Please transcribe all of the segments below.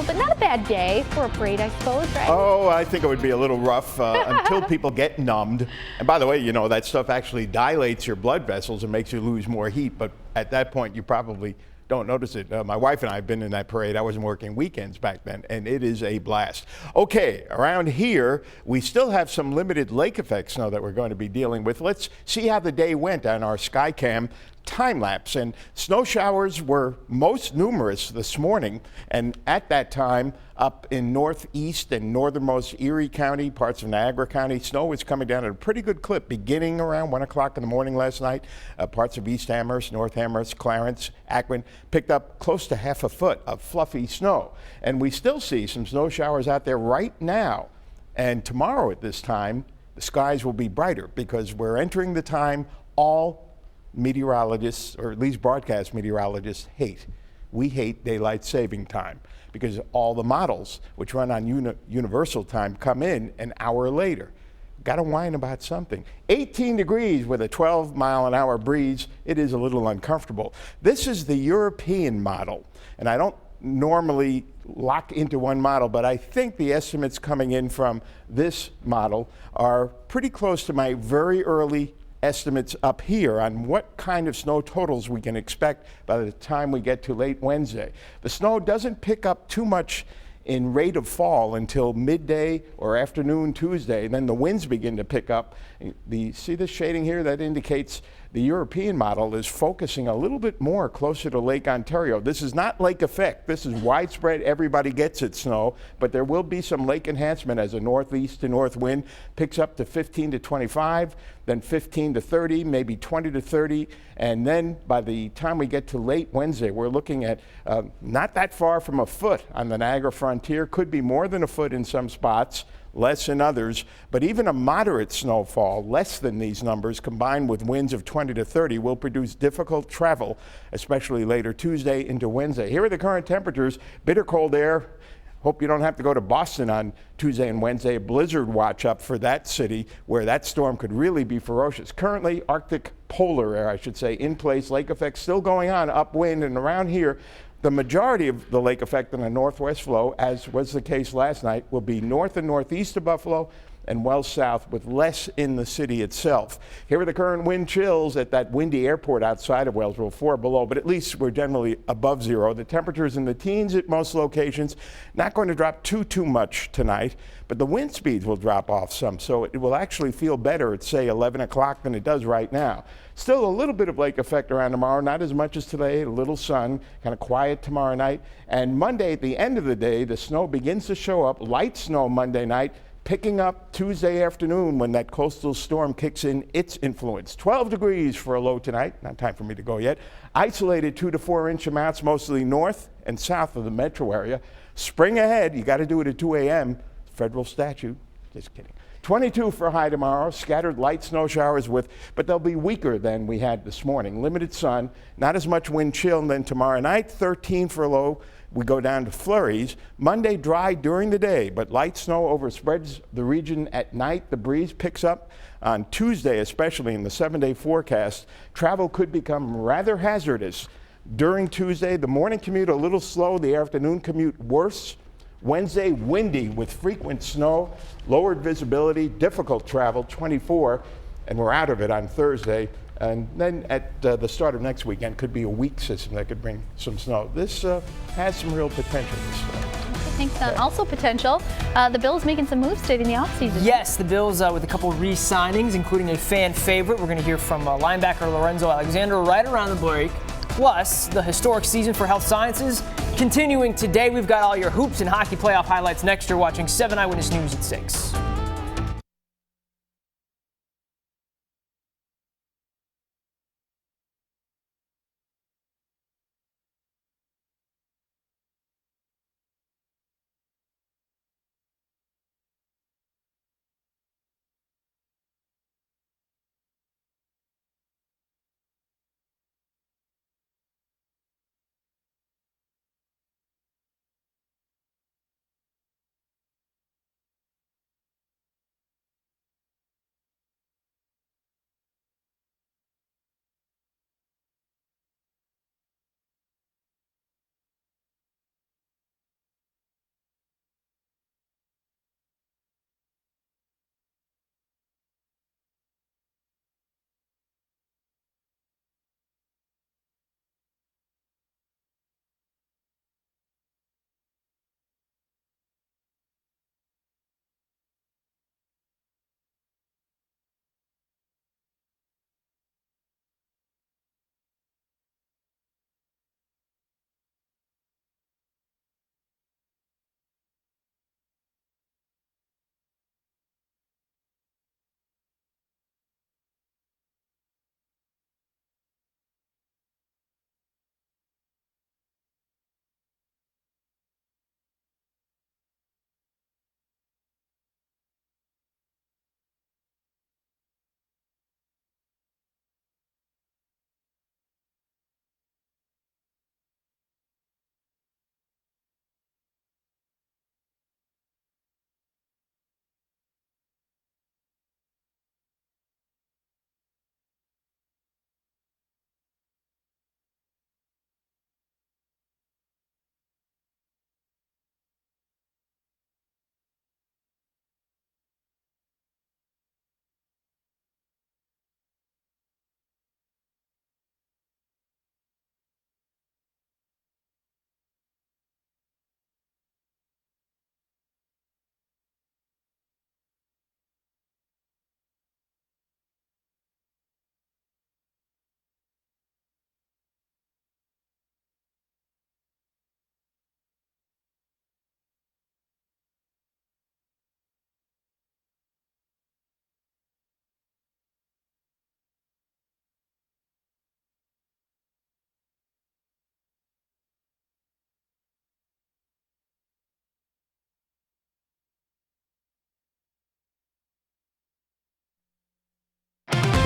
mild, but not a bad day for a parade, I suppose, right? Oh, I think it would be a little rough until people get numbed. And by the way, you know, that stuff actually dilates your blood vessels and makes you lose more heat. But at that point, you probably don't notice it. My wife and I have been in that parade. I wasn't working weekends back then, and it is a blast. Okay, around here, we still have some limited lake effect snow that we're going to be dealing with. Let's see how the day went on our SkyCam time lapse. And snow showers were most numerous this morning, and at that time up in northeast and northernmost Erie County, parts of Niagara County, snow was coming down at a pretty good clip beginning around 1 o'clock in the morning last night. Parts of East Amherst, North Amherst, Clarence, Akron picked up close to half a foot of fluffy snow, and we still see some snow showers out there right now. And tomorrow at this time the skies will be brighter because we're entering the time all meteorologists, or at least broadcast meteorologists, hate. We hate daylight saving time because all the models, which run on universal time, come in an hour later. Got to whine about something. 18 degrees with a 12-mile-an-hour breeze. It is a little uncomfortable. This is the European model, and I don't normally lock into one model, but I think the estimates coming in from this model are pretty close to my very early estimates up here on what kind of snow totals we can expect by the time we get to late Wednesday. The snow doesn't pick up too much in rate of fall until midday or afternoon Tuesday. Then the winds begin to pick up. See the shading here? That indicates the European model is focusing a little bit more closer to Lake Ontario. This is not lake effect. This is widespread, everybody gets it snow, but there will be some lake enhancement as a northeast to north wind picks up to 15 to 25, then 15 to 30, maybe 20 to 30, and then by the time we get to late Wednesday, we're looking at not that far from a foot on the Niagara frontier, could be more than a foot in some spots, less in others, but even a moderate snowfall, less than these numbers, combined with winds of 20 to 30, will produce difficult travel, especially later Tuesday into Wednesday. Here are the current temperatures. Bitter cold air. Hope you don't have to go to Boston on Tuesday and Wednesday. Blizzard watch up for that city where that storm could really be ferocious. Currently, Arctic polar air, I should say, in place. Lake effect still going on, upwind, and around here, the majority of the lake effect in the northwest flow, as was the case last night, will be north and northeast of Buffalo and well south, with less in the city itself. Here are the current wind chills at that windy airport outside of Wellsville, 4 below, but at least we're generally above zero. The temperatures in the teens at most locations, not going to drop too much tonight, but the wind speeds will drop off some, so it will actually feel better at, say, 11 o'clock than it does right now. Still a little bit of lake effect around tomorrow, not as much as today, a little sun, kind of quiet tomorrow night. And Monday at the end of the day, the snow begins to show up, light snow Monday night, picking up Tuesday afternoon when that coastal storm kicks in its influence. 12 degrees for a low tonight, not time for me to go yet. Isolated 2 to 4 inch amounts, mostly north and south of the metro area. Spring ahead, you got to do it at 2 a.m. Federal statute, just kidding. 22 for a high tomorrow, scattered light snow showers but they'll be weaker than we had this morning. Limited sun, not as much wind chill. And then tomorrow night, 13 for a low. We go down to flurries. Monday, dry during the day, but light snow overspreads the region at night. The breeze picks up on Tuesday, especially in the 7-day forecast. Travel could become rather hazardous during Tuesday. The morning commute a little slow, the afternoon commute worse. Wednesday, windy with frequent snow, lowered visibility, difficult travel, 24, and we're out of it on Thursday. And then at the start of next weekend could be a weak system that could bring some snow. This has some real potential this storm. Thanks, Don. Also potential, the Bills making some moves today in the offseason. Yes, the Bills with a couple re-signings, including a fan favorite. We're going to hear from linebacker Lorenzo Alexander right around the break. Plus, the historic season for health sciences continuing today. We've got all your hoops and hockey playoff highlights next. You're watching 7 Eyewitness News at 6.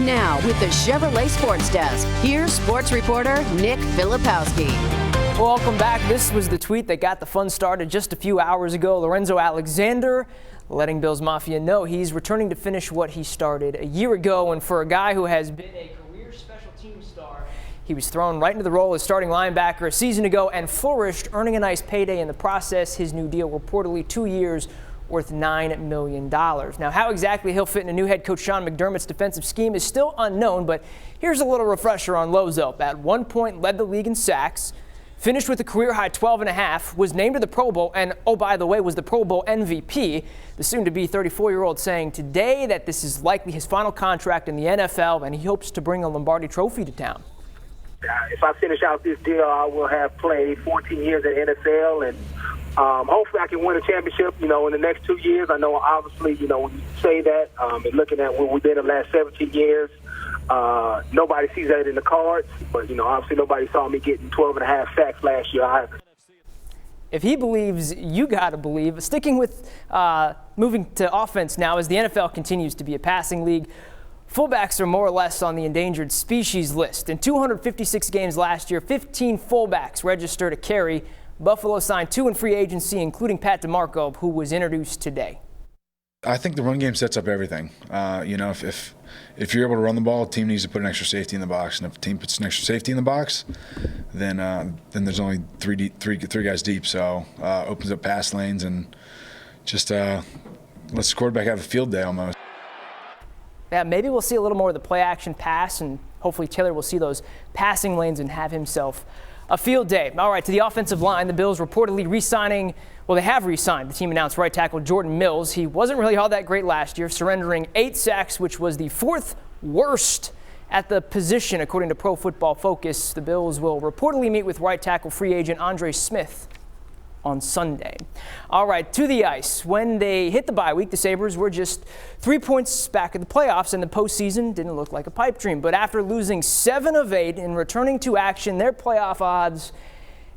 And now, with the Chevrolet Sports Desk, here's sports reporter Nick Filipowski. Welcome back. This was the tweet that got the fun started just a few hours ago. Lorenzo Alexander letting Bills Mafia know he's returning to finish what he started a year ago. And for a guy who has been a career special team star, he was thrown right into the role as starting linebacker a season ago and flourished, earning a nice payday in the process. His new deal reportedly 2 years, worth $9 million. Now, how exactly he'll fit in a new head coach Sean McDermott's defensive scheme is still unknown, but here's a little refresher on Lozo. At one point, led the league in sacks, finished with a career-high 12.5, was named to the Pro Bowl, and, oh, by the way, was the Pro Bowl MVP. The soon-to-be 34-year-old saying today that this is likely his final contract in the NFL, and he hopes to bring a Lombardi Trophy to town. If I finish out this deal, I will have played 14 years in the NFL, and hopefully I can win a championship, in the next 2 years. I know, obviously, when you say that, and looking at where we've been the last 17 years, nobody sees that in the cards. But, obviously nobody saw me getting 12.5 sacks last year either. If he believes, you got to believe. Sticking with moving to offense now as the NFL continues to be a passing league. Fullbacks are more or less on the endangered species list. In 256 games last year, 15 fullbacks registered a carry. Buffalo signed 2 in free agency, including Pat DeMarco, who was introduced today. I think the run game sets up everything. If you're able to run the ball, a team needs to put an extra safety in the box, and if a team puts an extra safety in the box, then there's only three guys deep. So opens up pass lanes and just lets the quarterback have a field day almost. Yeah, maybe we'll see a little more of the play action pass, and hopefully Taylor will see those passing lanes and have himself a field day. All right, to the offensive line, the Bills reportedly re-signing. Well, they have re-signed. The team announced right tackle Jordan Mills. He wasn't really all that great last year, surrendering 8 sacks, which was the 4th worst at the position, according to Pro Football Focus. The Bills will reportedly meet with right tackle free agent Andre Smith on Sunday. All right, to the ice. When they hit the bye week, the Sabres were just 3 points back in the playoffs, and the postseason didn't look like a pipe dream. But after losing 7 of 8 and returning to action, their playoff odds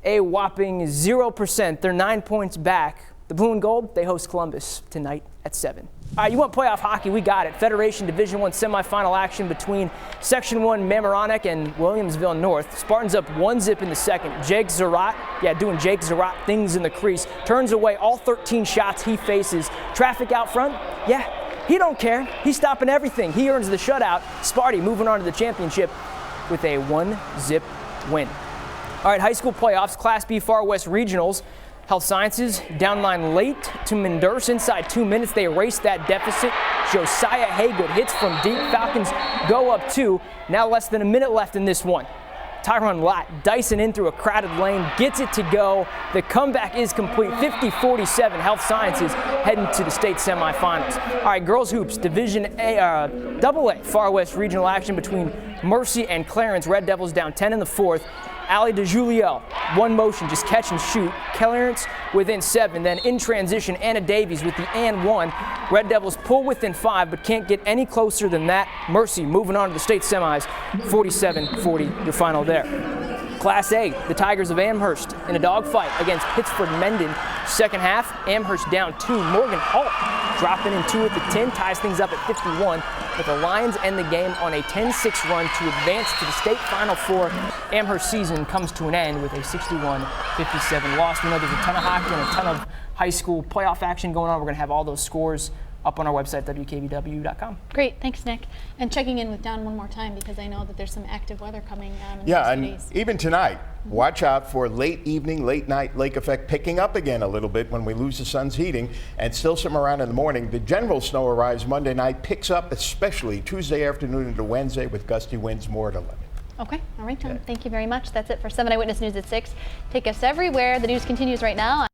a whopping 0%. They're 9 points back. The Blue and Gold, they host Columbus tonight at 7. All right, you want playoff hockey? We got it. Federation Division I semifinal action between Section 1 Mamaroneck and Williamsville North. Spartans up 1-0 in the second. Jake Zarat, doing Jake Zarat things in the crease. Turns away all 13 shots he faces. Traffic out front? Yeah, he don't care. He's stopping everything. He earns the shutout. Sparty moving on to the championship with a 1-0 win. All right, high school playoffs, Class B Far West Regionals. Health Sciences down line late to Menders. Inside 2 minutes, they erase that deficit. Josiah Haygood hits from deep. Falcons go up 2. Now less than a minute left in this one. Tyron Lott dicing in through a crowded lane, gets it to go. The comeback is complete. 50-47. Health Sciences heading to the state semifinals. All right, girls hoops, Division A, AA Far West regional action between Mercy and Clarence. Red Devils down 10 in the 4th. Ali DeJuliel, one motion, just catch and shoot. Clarence within 7. Then in transition, Anna Davies with the and 1. Red Devils pull within 5, but can't get any closer than that. Mercy moving on to the state semis, 47-40, your final there. Class A, the Tigers of Amherst in a dogfight against Pittsford Mendon. Second half, Amherst down 2. Morgan Hall dropping in 2 at the 10, ties things up at 51. But the Lions end the game on a 10-6 run to advance to the state Final Four. Amherst season comes to an end with a 61-57 loss. We know there's a ton of hockey and a ton of high school playoff action going on. We're going to have all those scores up on our website, WKBW.com. Great, thanks, Nick. And checking in with Don one more time because I know that there's some active weather coming in Yeah, the and next few days. even tonight, watch out for late evening, late night lake effect picking up again a little bit when we lose the sun's heating, and still some around in the morning. The general snow arrives Monday night, picks up especially Tuesday afternoon into Wednesday with gusty winds more at 11. Okay, all right, Tom. Thank you very much. That's it for 7 Eyewitness News at 6. Take us everywhere. The news continues right now.